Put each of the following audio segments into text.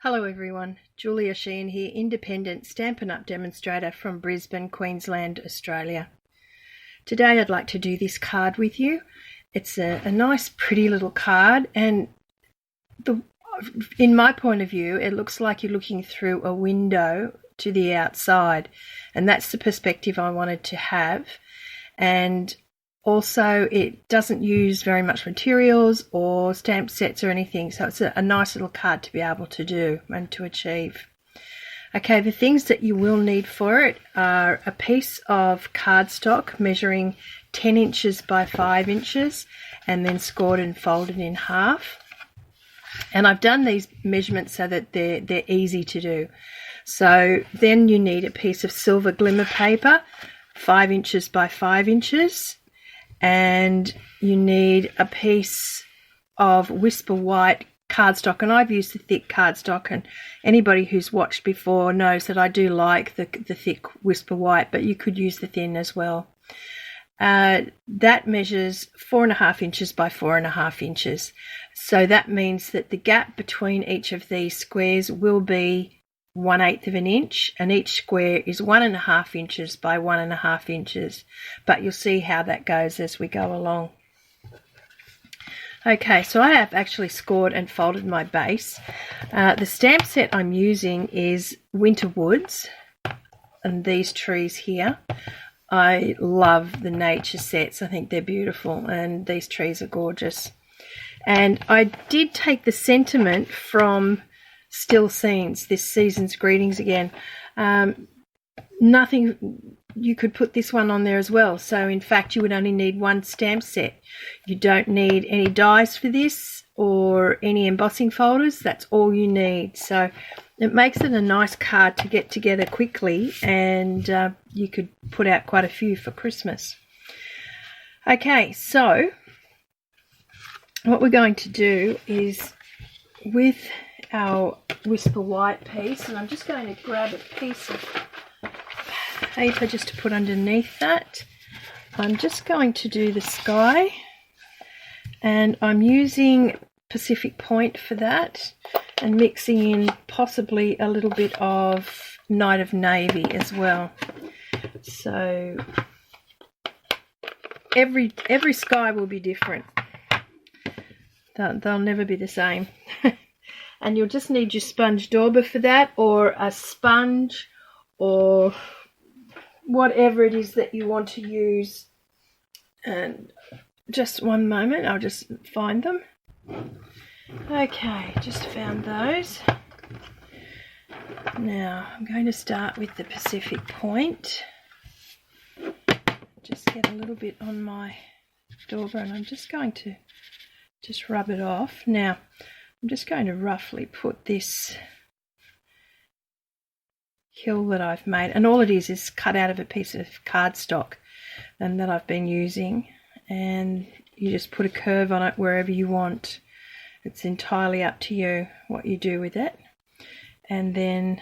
Hello everyone, Julia Sheehan here, independent Stampin' Up demonstrator from Brisbane, Queensland, Australia. Today I'd like to do this card with you. It's a nice pretty little card, and in my point of view it looks like you're looking through a window to the outside, and that's the perspective I wanted to have. And also, it doesn't use very much materials or stamp sets or anything, so it's a nice little card to be able to do and to achieve. Okay, the things that you will need for it are a piece of cardstock measuring 10 inches by 5 inches and then scored and folded in half. And I've done these measurements so that they're easy to do. So then you need a piece of silver glimmer paper, 5 inches by 5 inches. And you need a piece of Whisper White cardstock, and I've used the thick cardstock, and anybody who's watched before knows that I do like the thick Whisper White, but you could use the thin as well. That measures 4.5 inches by 4.5 inches, so that means that the gap between each of these squares will be 1/8 of an inch, and each square is 1.5 inches by 1.5 inches, but you'll see how that goes as we go along. Okay, so I have actually scored and folded my base. The stamp set I'm using is Winter Woods and these trees here. I love the nature sets. I think they're beautiful, and these trees are gorgeous. And I did take the sentiment from Still Scenes, this season's greetings again. You could put this one on there as well. So in fact, you would only need one stamp set. You don't need any dies for this or any embossing folders. That's all you need. So it makes it a nice card to get together quickly, and you could put out quite a few for Christmas. Okay, so what we're going to do is, with our Whisper White piece, and I'm just going to grab a piece of paper just to put underneath that. I'm just going to do the sky, and I'm using Pacific Point for that, and mixing in possibly a little bit of Night of Navy as well. So every sky will be different. They'll never be the same. And you'll just need your sponge dauber for that, or a sponge, or whatever it is that you want to use. And just one moment, I'll just find them. Okay, just found those. Now I'm going to start with the Pacific Point. Just get a little bit on my dauber, and I'm just going to rub it off. Now I'm just going to roughly put this hill that I've made, and all it is cut out of a piece of cardstock and that I've been using, and you just put a curve on it wherever you want. It's entirely up to you what you do with it. And then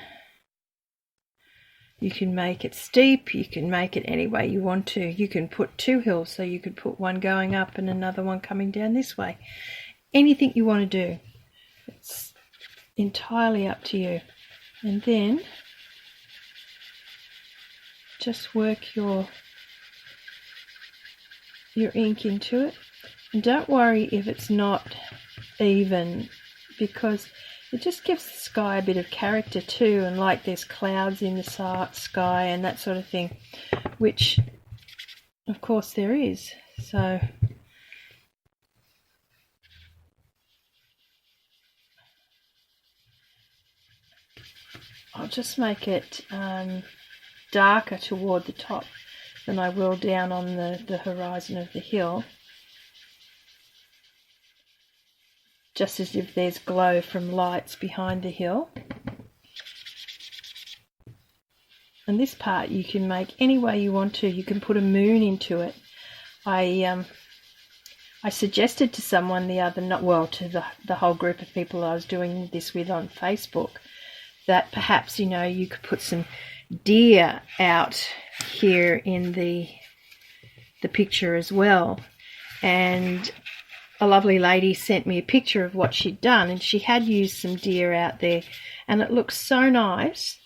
you can make it steep, you can make it any way you want to. You can put two hills, so you could put one going up and another one coming down this way. Anything you want to do. It's entirely up to you. And then just work your ink into it. And don't worry if it's not even, because it just gives the sky a bit of character too, and like there's clouds in the sky and that sort of thing, which of course there is. So I'll just make it darker toward the top than I will down on the horizon of the hill, just as if there's glow from lights behind the hill. And this part you can make any way you want to. You can put a moon into it. I suggested to someone the other night, well, to the whole group of people I was doing this with on Facebook, that perhaps, you could put some deer out here in the picture as well. And a lovely lady sent me a picture of what she'd done, and she had used some deer out there, and it looks so nice.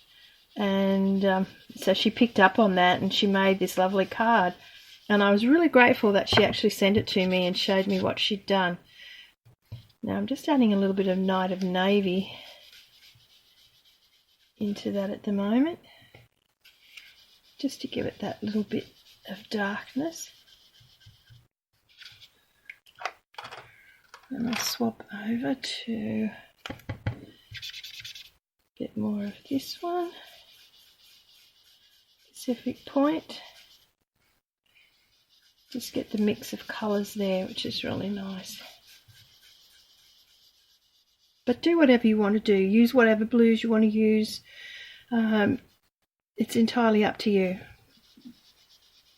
And so she picked up on that and she made this lovely card, and I was really grateful that she actually sent it to me and showed me what she'd done. Now I'm just adding a little bit of Night of Navy into that at the moment, just to give it that little bit of darkness. And I'll swap over to a bit more of this one, Pacific Point. Just get the mix of colours there, which is really nice. But do whatever you want to do. Use whatever blues you want to use. It's entirely up to you.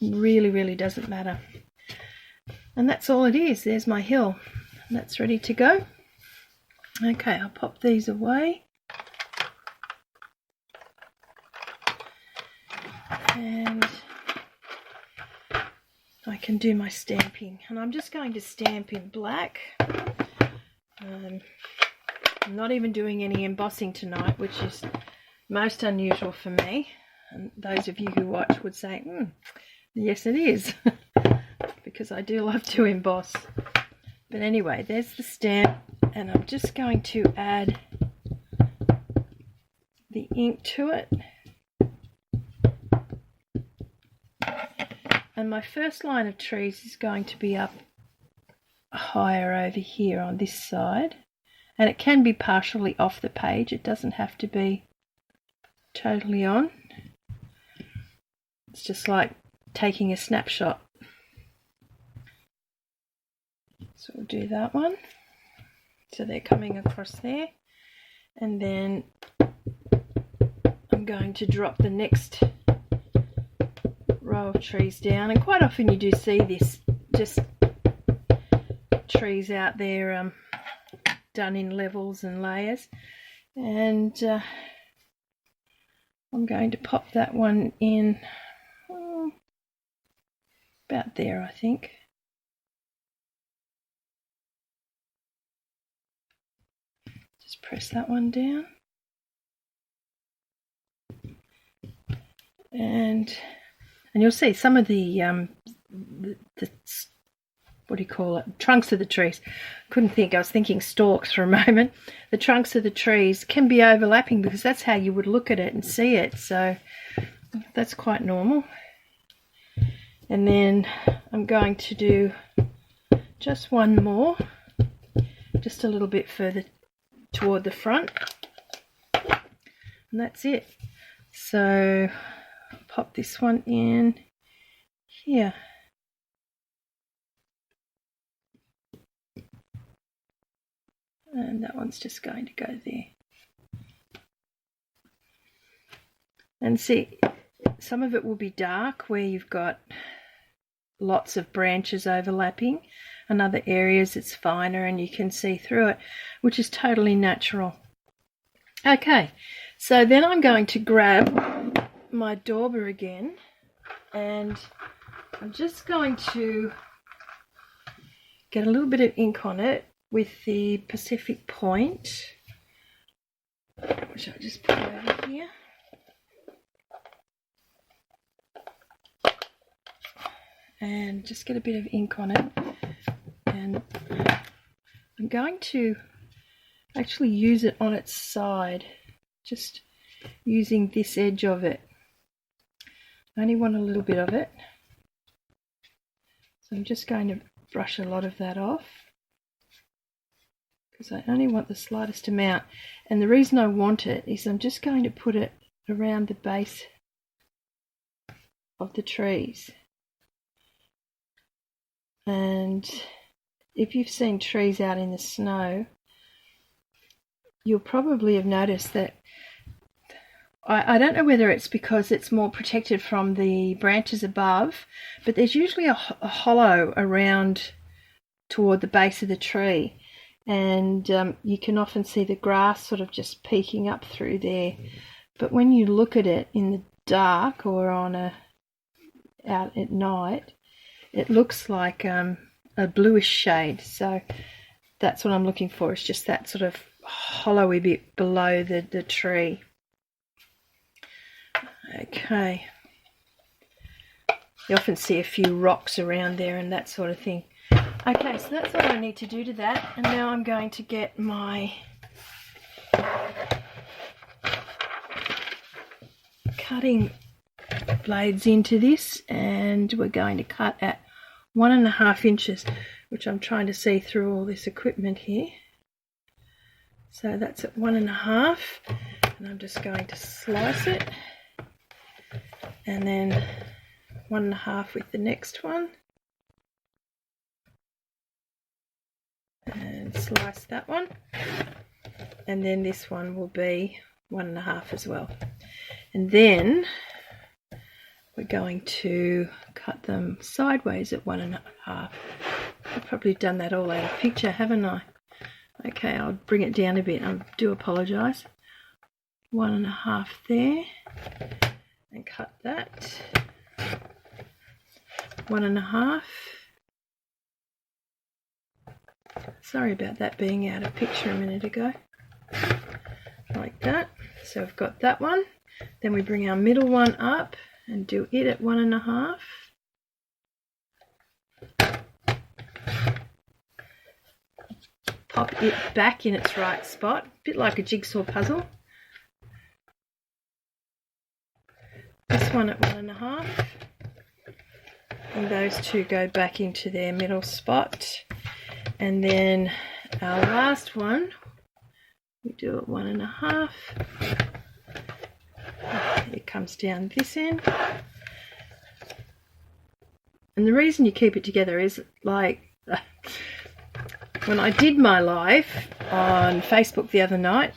It really, really doesn't matter. And that's all it is. There's my hill. That's ready to go. Okay, I'll pop these away. And I can do my stamping. And I'm just going to stamp in black. I'm not even doing any embossing tonight, which is most unusual for me. And those of you who watch would say, yes it is, because I do love to emboss. But anyway, there's the stamp, and I'm just going to add the ink to it. And my first line of trees is going to be up higher over here on this side. And it can be partially off the page. It doesn't have to be totally on. It's just like taking a snapshot. So we'll do that one. So they're coming across there. And then I'm going to drop the next row of trees down. And quite often you do see this, just trees out there done in levels and layers. And I'm going to pop that one in about there, I think. Just press that one down. And you'll see some of the what do you call it? Trunks of the trees. Couldn't think. I was thinking stalks for a moment. The trunks of the trees can be overlapping because that's how you would look at it and see it. So that's quite normal. And then I'm going to do just one more, just a little bit further toward the front. And that's it. So I'll pop this one in here. And that one's just going to go there. And see, some of it will be dark where you've got lots of branches overlapping, and other areas it's finer and you can see through it, which is totally natural. Okay, so then I'm going to grab my dauber again, and I'm just going to get a little bit of ink on it with the Pacific Point, which I'll just put over here. And just get a bit of ink on it. And I'm going to actually use it on its side, just using this edge of it. I only want a little bit of it. So I'm just going to brush a lot of that off, because I only want the slightest amount. And the reason I want it is I'm just going to put it around the base of the trees. And if you've seen trees out in the snow, you'll probably have noticed that, I don't know whether it's because it's more protected from the branches above, but there's usually a hollow around toward the base of the tree. And you can often see the grass sort of just peeking up through there. But when you look at it in the dark or out at night, it looks like a a bluish shade. So that's what I'm looking for, is just that sort of hollowy bit below the tree. Okay. You often see a few rocks around there and that sort of thing. Okay, so that's all I need to do to that. And now I'm going to get my cutting blades into this, and we're going to cut at 1.5 inches, which I'm trying to see through all this equipment here. So that's at 1.5, and I'm just going to slice it, and then 1.5 with the next one, and slice that one, and then this one will be 1.5 as well. And then we're going to cut them sideways at 1.5. I've probably done that all out of picture, haven't I? Okay, I'll bring it down a bit. I do apologise. 1.5 there, and cut that. 1.5. Sorry about that being out of picture a minute ago. Like that. So I've got that one. Then we bring our middle one up and do it at 1.5. Pop it back in its right spot, a bit like a jigsaw puzzle. This one at 1.5, and those two go back into their middle spot. And then our last one, we do at 1.5. It comes down this end. And the reason you keep it together is, like, when I did my live on Facebook the other night,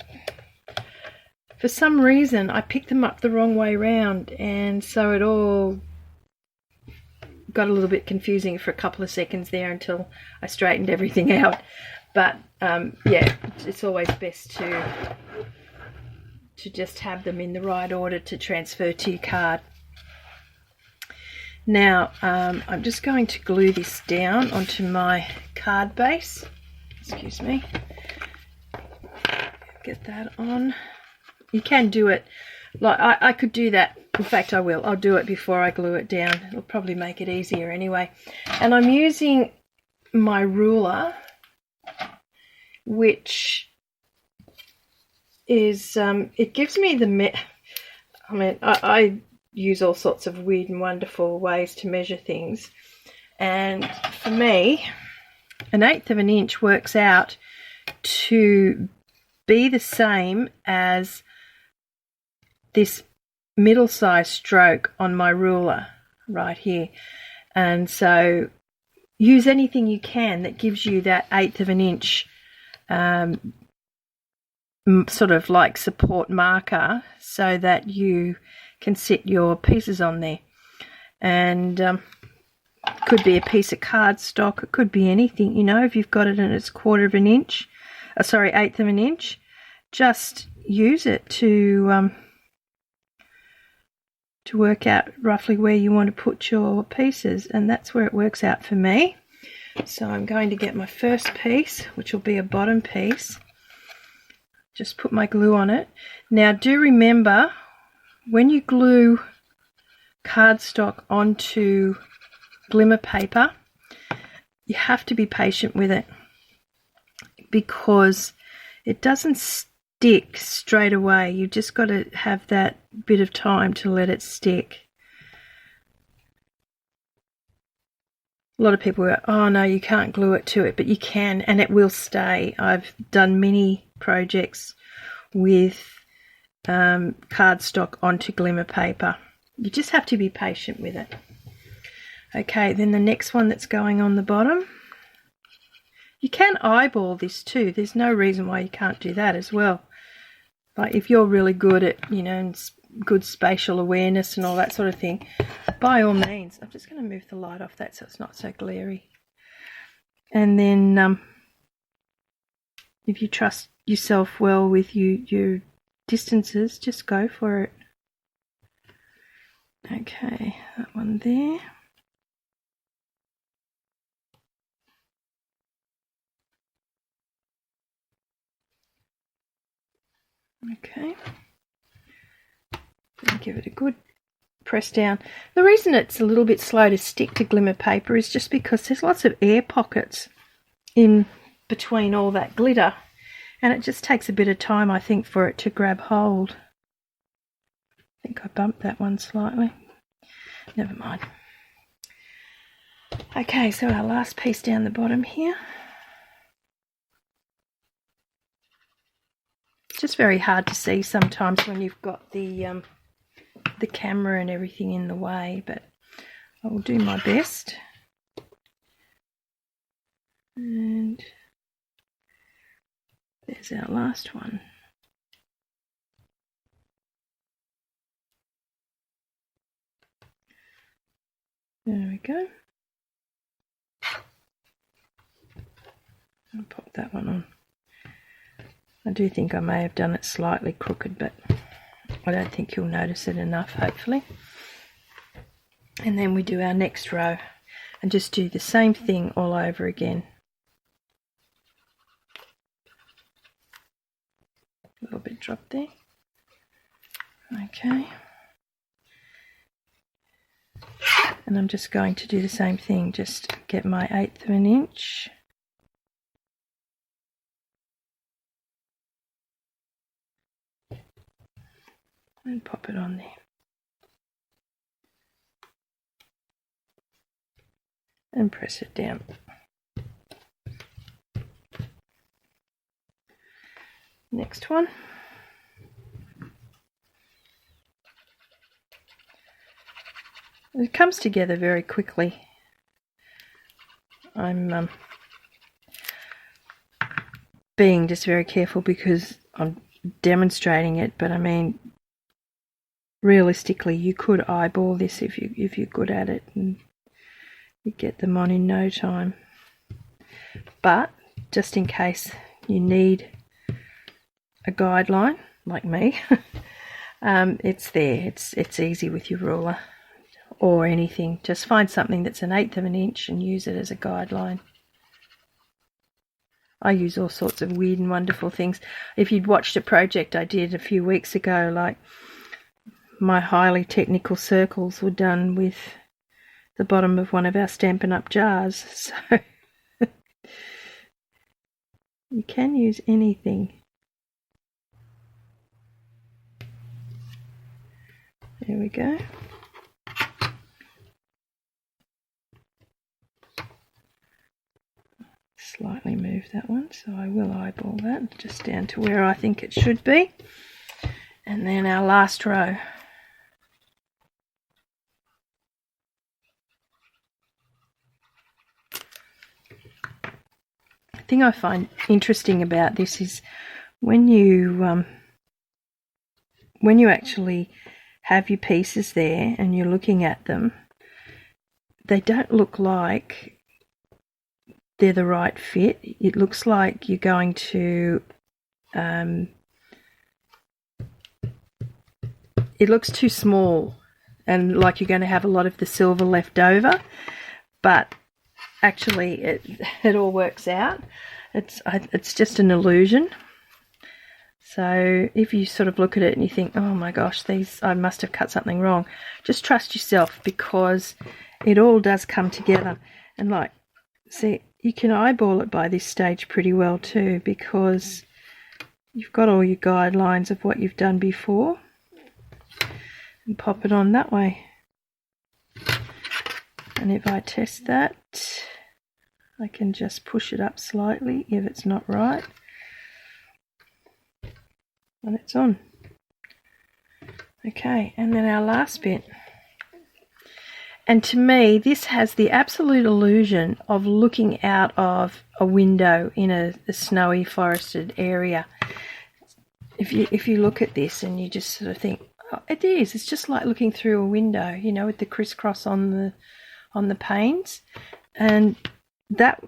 for some reason I picked them up the wrong way round, and so it all got a little bit confusing for a couple of seconds there until I straightened everything out. But yeah, it's always best to just have them in the right order to transfer to your card. Now I'm just going to glue this down onto my card base. Excuse me. Get that on. You can do it, like I could do that. In fact, I will. I'll do it before I glue it down. It'll probably make it easier anyway. And I'm using my ruler, which is, it gives me I use all sorts of weird and wonderful ways to measure things. And for me, 1/8 of an inch works out to be the same as this middle size stroke on my ruler right here. And so use anything you can that gives you that 1/8 of an inch sort of like support marker, so that you can sit your pieces on there. And it could be a piece of cardstock, it could be anything, you know. If you've got it and it's 1/4 of an inch, 1/8 of an inch, just use it to work out roughly where you want to put your pieces, and that's where it works out for me. So I'm going to get my first piece, which will be a bottom piece. Just put my glue on it. Now do remember, when you glue cardstock onto glimmer paper, you have to be patient with it, because it doesn't stick straight away. You've just got to have that bit of time to let it stick. A lot of people go, oh no, you can't glue it to it, but you can, and it will stay. I've done many projects with cardstock onto glimmer paper. You just have to be patient with it. Okay, then the next one that's going on the bottom, you can eyeball this too. There's no reason why you can't do that as well. Like if you're really good at, you know, good spatial awareness and all that sort of thing, by all means. I'm just going to move the light off that so it's not so glary. And then if you trust yourself well with your distances, just go for it. Okay, that one there. Okay. And give it a good press down. The reason it's a little bit slow to stick to glimmer paper is just because there's lots of air pockets in between all that glitter, and it just takes a bit of time, I think, for it to grab hold. I think I bumped that one slightly. Never mind. Okay, so our last piece down the bottom here. It's just very hard to see sometimes when you've got the camera and everything in the way, but I will do my best. And there's our last one. There we go. I'll pop that one on. I do think I may have done it slightly crooked, but I don't think you'll notice it enough, hopefully. And then we do our next row and just do the same thing all over again. A little bit drop there. Okay. And I'm just going to do the same thing, just get my 1/8 of an inch. And pop it on there. And press it down. Next one. It comes together very quickly. I'm being just very careful because I'm demonstrating it, but I mean, realistically, you could eyeball this if you're good at it, and you get them on in no time. But just in case you need a guideline, like me, it's there. It's easy with your ruler or anything. Just find something that's 1/8 of an inch and use it as a guideline. I use all sorts of weird and wonderful things. If you'd watched a project I did a few weeks ago, like my highly technical circles were done with the bottom of one of our Stampin'UP jars. So you can use anything. There we go. Slightly move that one, so I will eyeball that just down to where I think it should be. And then our last row. The thing I find interesting about this is when you actually have your pieces there and you're looking at them, they don't look like they're the right fit. It looks like you're going to it looks too small and like you're going to have a lot of the silver left over, but actually it all works out. It's just an illusion. So if you sort of look at it and you think, oh my gosh, I must have cut something wrong, just trust yourself, because it all does come together. And like, see, you can eyeball it by this stage pretty well too, because you've got all your guidelines of what you've done before, and pop it on that way. And if I test that, I can just push it up slightly if it's not right, and it's on. Okay, and then our last bit. And to me, this has the absolute illusion of looking out of a window in a snowy forested area. If you look at this and you just sort of think, oh, it is. It's just like looking through a window, you know, with the crisscross on the panes, and that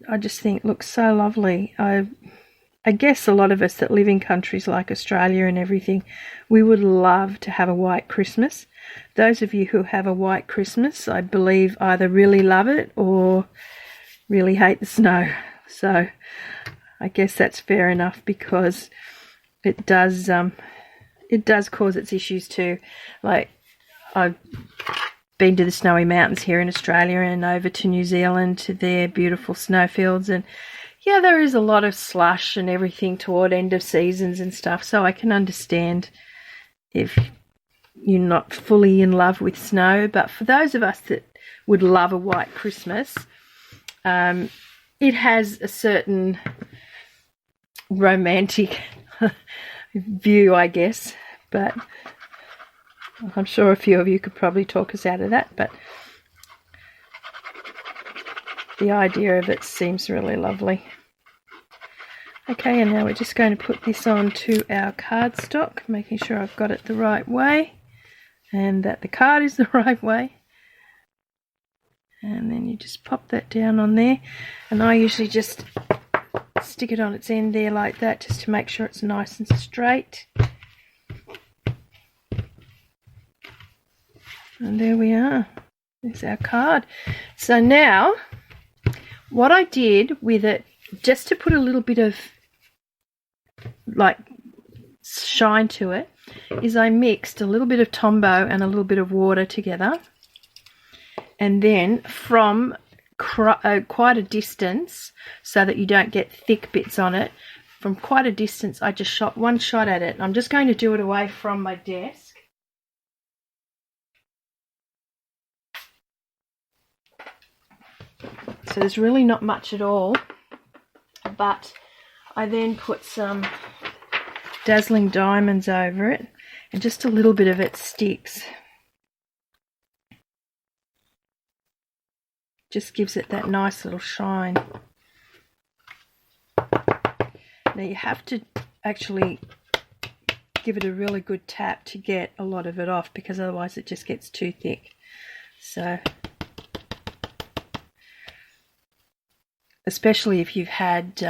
I just think looks so lovely. I guess a lot of us that live in countries like Australia and everything, we would love to have a white Christmas. Those of you who have a white Christmas, I believe, either really love it or really hate the snow. So I guess that's fair enough, because it does cause its issues too. Like, I've been to the snowy mountains here in Australia and over to New Zealand to their beautiful snowfields, and yeah, there is a lot of slush and everything toward end of seasons and stuff, so I can understand if you're not fully in love with snow. But for those of us that would love a white Christmas, it has a certain romantic view, I guess, but I'm sure a few of you could probably talk us out of that, but the idea of it seems really lovely. Okay, and now we're just going to put this onto our cardstock, making sure I've got it the right way and that the card is the right way. And then you just pop that down on there, and I usually just stick it on its end there like that, just to make sure it's nice and straight. And there we are. There's our card. So now, what I did with it, just to put a little bit of like shine to it, is I mixed a little bit of Tombow and a little bit of water together, and then from quite a distance, so that you don't get thick bits on it, from quite a distance I just shot one shot at it. I'm just going to do it away from my desk. So there's really not much at all, but I then put some Dazzling Diamonds over it, and just a little bit of it sticks. Just gives it that nice little shine. Now you have to actually give it a really good tap to get a lot of it off, because otherwise it just gets too thick. So especially if you've had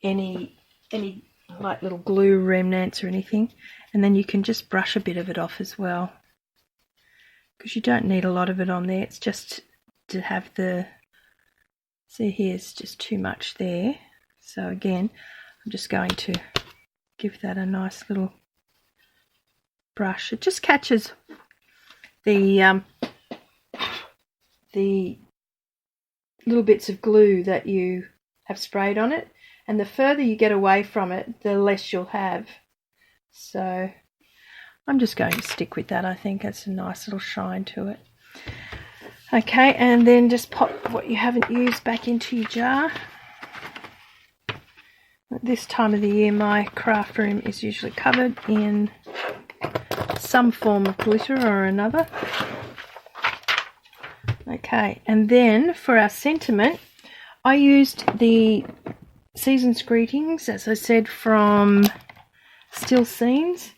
any like little glue remnants or anything, and then you can just brush a bit of it off as well, because you don't need a lot of it on there. It's just to have the, see here's just too much there. So again, I'm just going to give that a nice little brush. It just catches the little bits of glue that you have sprayed on it, and the further you get away from it, the less you'll have. So I'm just going to stick with that. I think it's a nice little shine to it. Okay, and then just pop what you haven't used back into your jar. At this time of the year, my craft room is usually covered in some form of glitter or another. Okay, and then for our sentiment, I used the Season's Greetings, as I said, from Still Scenes.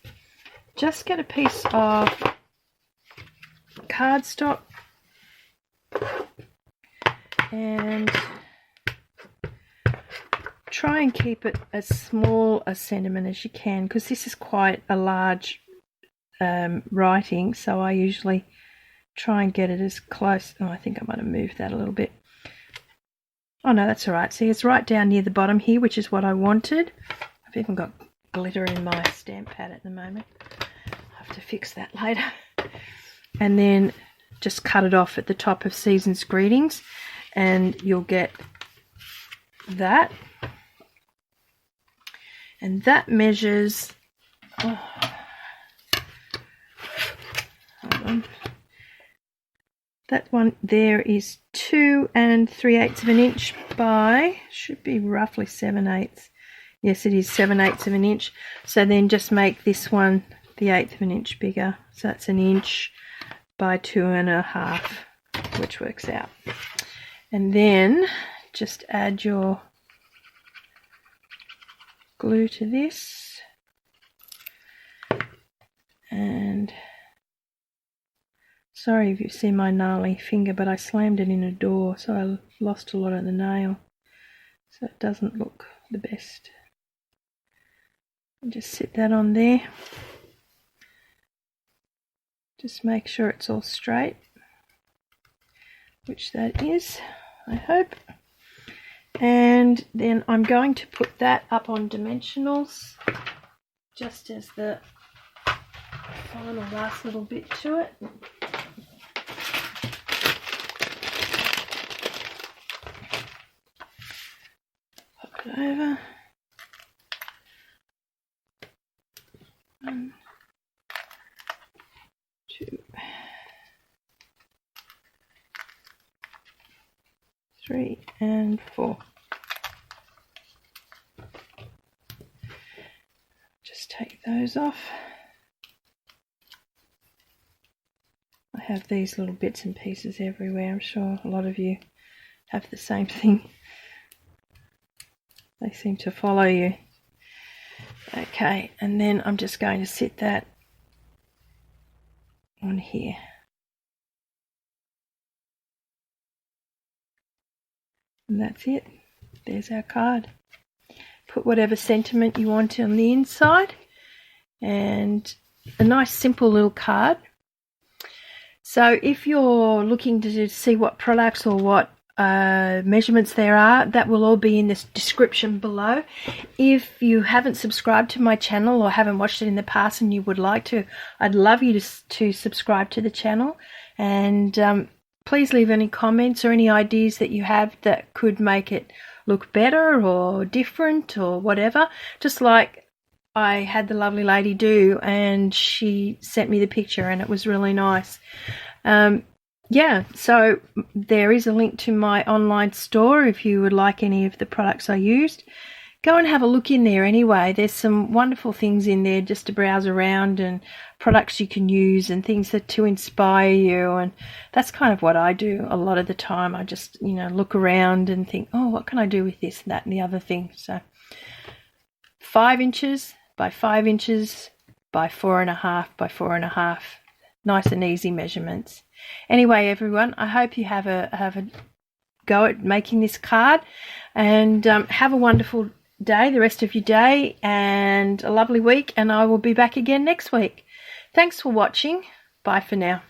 Just get a piece of cardstock and try and keep it as small a sentiment as you can, because this is quite a large writing, so I usually try and get it as close. Oh, I think I might have moved that a little bit. Oh no, that's all right. See, it's right down near the bottom here, which is what I wanted. I've even got glitter in my stamp pad at the moment. I'll have to fix that later. And then just cut it off at the top of Season's Greetings, and you'll get that. And that measures, hold on. That one there is 2 3/8 of an inch by, should be roughly 7/8. Yes, it is 7/8 of an inch. So then just make this one the 1/8 of an inch bigger. So that's 1 inch by 2 1/2, which works out. And then just add your glue to this. And sorry if you see my gnarly finger, but I slammed it in a door, so I lost a lot of the nail. So it doesn't look the best. And just sit that on there. Just make sure it's all straight, which that is, I hope. And then I'm going to put that up on dimensionals just as the final last little bit to it. Pop it over. 1, 2, 3 and 4. Just take those off. I have these little bits and pieces everywhere. I'm sure a lot of you have the same thing. They seem to follow you. Okay, and then I'm just going to sit that on here. And that's it. There's our card. Put whatever sentiment you want on the inside. And a nice simple little card. So if you're looking to see what products or what measurements there are, that will all be in this description below. If you haven't subscribed to my channel or haven't watched it in the past and you would like to, I'd love you to subscribe to the channel, and please leave any comments or any ideas that you have that could make it look better or different or whatever, just like I had the lovely lady do, and she sent me the picture and it was really nice. Yeah, so there is a link to my online store if you would like any of the products I used. Go and have a look in there anyway. There's some wonderful things in there just to browse around, and products you can use and things that to inspire you, and that's kind of what I do a lot of the time. I just, you know, look around and think, oh, what can I do with this, that and the other thing. So 5 inches by 5 inches by 4.5 by 4.5. Nice and easy measurements. Anyway, everyone, I hope you have a go at making this card, and have a wonderful day, the rest of your day, and a lovely week, and I will be back again next week. Thanks for watching. Bye for now.